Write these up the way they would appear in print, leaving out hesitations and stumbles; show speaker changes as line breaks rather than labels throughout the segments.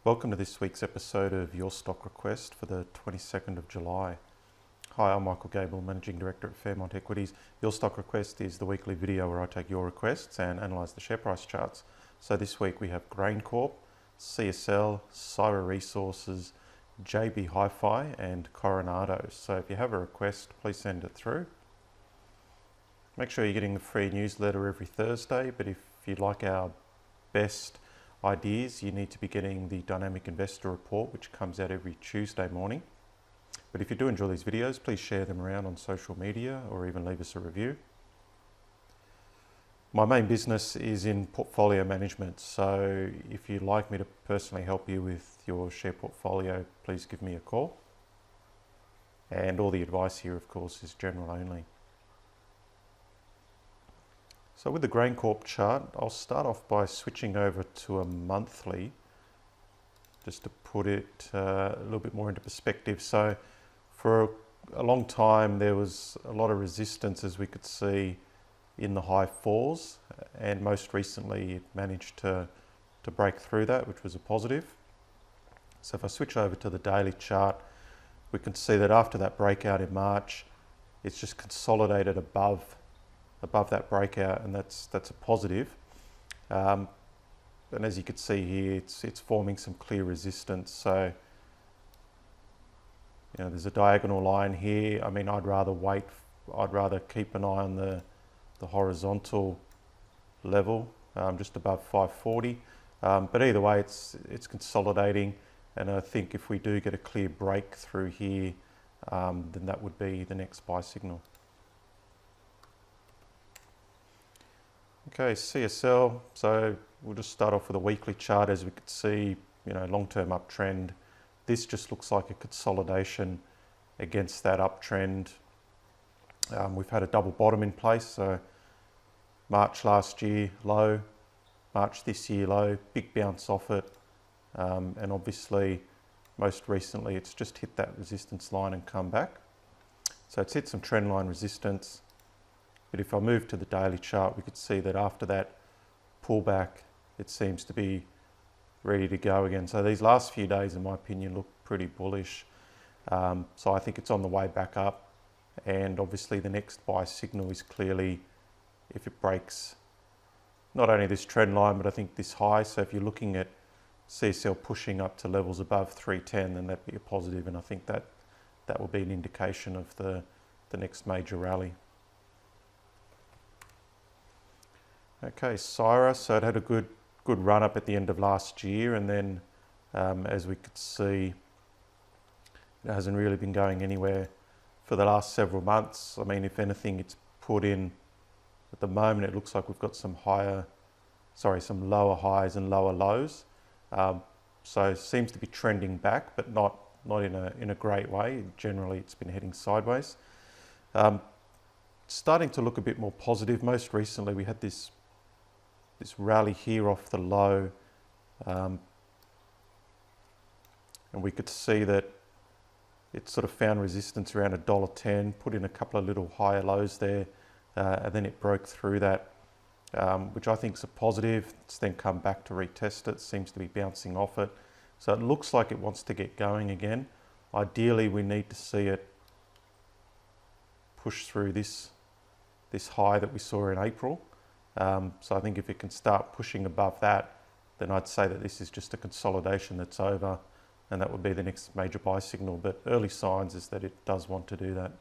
Welcome to this week's episode of Your Stock Request for the 22nd of July. Hi, I'm Michael Gable, Managing Director at Fairmont Equities. Your Stock Request is the weekly video where I take your requests and analyse the share price charts. So this week we have Graincorp, CSL, Syra Resources, HiFi and Coronado. So if you have a request, please send it through. Make sure you're getting a free newsletter every Thursday, but if you'd like our best ideas, you need to be getting the Dynamic Investor Report, which comes out every Tuesday morning. But if you do enjoy these videos, please share them around on social media or even leave us a review. My main business is in portfolio management, so if you'd like me to personally help you with your share portfolio, please give me a call. And all the advice here, of course, is general only. So with the Graincorp chart, I'll start off by switching over to a monthly, just to put it a little bit more into perspective. So for a long time, there was a lot of resistance, as we could see, in the high fours, and most recently it managed to break through that, which was a positive. So if I switch over to the daily chart, we can see that after that breakout in March, it's just consolidated above that breakout, and that's a positive. And as you can see here, it's forming some clear resistance. So there's a diagonal line here. I mean, I'd rather keep an eye on the horizontal level, just above 540. But either way, it's consolidating, and I think if we do get a clear breakthrough here, then that would be the next buy signal. Okay, CSL, so we'll just start off with a weekly chart. As we could see, long-term uptrend. This just looks like a consolidation against that uptrend. We've had a double bottom in place, so March last year low, March this year low, big bounce off it, and obviously most recently it's just hit that resistance line and come back. So it's hit some trend line resistance. But if I move to the daily chart, we could see that after that pullback, it seems to be ready to go again. So these last few days, in my opinion, look pretty bullish. So I think it's on the way back up. And obviously the next buy signal is clearly if it breaks not only this trend line, but I think this high. So if you're looking at CSL pushing up to levels above 310, then that'd be a positive. And I think that will be an indication of the next major rally. Okay, Syra, so it had a good run up at the end of last year, and then as we could see, it hasn't really been going anywhere for the last several months. I mean, if anything, it's put in, at the moment it looks like we've got some lower highs and lower lows. So it seems to be trending back, but not in a great way. Generally, it's been heading sideways. Starting to look a bit more positive. Most recently, we had this rally here off the low, and we could see that it sort of found resistance around $1.10, put in a couple of little higher lows there, and then it broke through that, which I think is a positive. It's then come back to retest it, seems to be bouncing off it. So it looks like it wants to get going again. Ideally, we need to see it push through this high that we saw in April. So I think if it can start pushing above that, then I'd say that this is just a consolidation that's over, and that would be the next major buy signal. But early signs is that it does want to do that.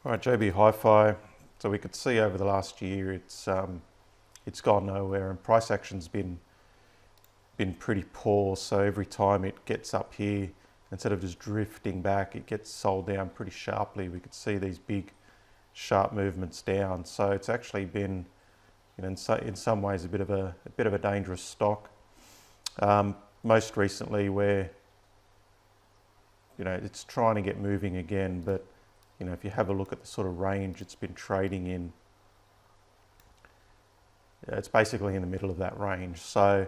All right, HiFi. So we could see over the last year it's gone nowhere, and price action's been pretty poor. So every time it gets up here, instead of just drifting back, it gets sold down pretty sharply. We could see these big sharp movements down. So it's actually been, in some ways, a bit of a dangerous stock. Most recently, where it's trying to get moving again, but if you have a look at the sort of range it's been trading in, it's basically in the middle of that range. So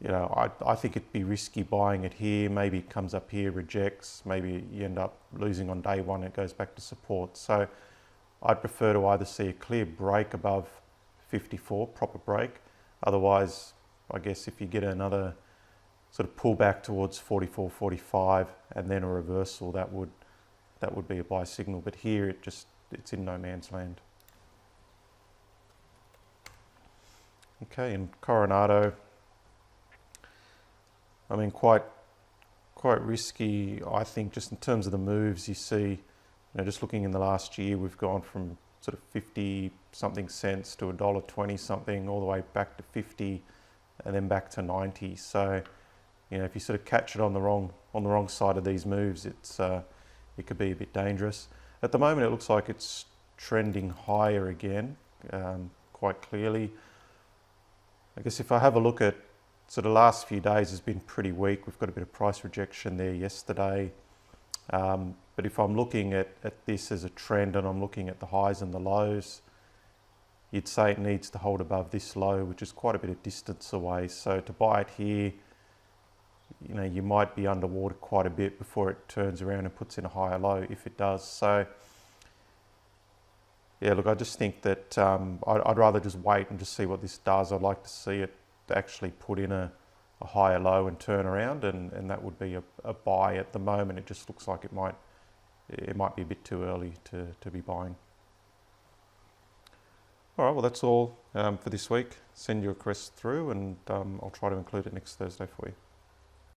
I think it'd be risky buying it here. Maybe it comes up here, rejects. Maybe you end up losing on day one. It goes back to support. So I'd prefer to either see a clear break above 54, proper break, Otherwise, I guess if you get another sort of pullback towards 44, 45 and then a reversal, that would be a buy signal. But here it's in no man's land. Okay, in Coronado, I mean, quite risky, I think, just in terms of the moves you see. Just looking in the last year, we've gone from sort of 50 something cents to $1.20 something, all the way back to 50, and then back to 90. So, if you sort of catch it on the wrong side of these moves, it could be a bit dangerous. At the moment, it looks like it's trending higher again, quite clearly. I guess if I have a look at sort of last few days, has been pretty weak. We've got a bit of price rejection there yesterday. But if I'm looking at this as a trend and I'm looking at the highs and the lows, you'd say it needs to hold above this low, which is quite a bit of distance away. So to buy it here, you might be underwater quite a bit before it turns around and puts in a higher low, if it does. So yeah, look, I just think that I'd rather just wait and just see what this does. I'd like to see it actually put in a higher low and turn around, and that would be a buy. At the moment, it just looks like it might be a bit too early to be buying. All right, well, that's all for this week. Send your request through, and I'll try to include it next Thursday for you.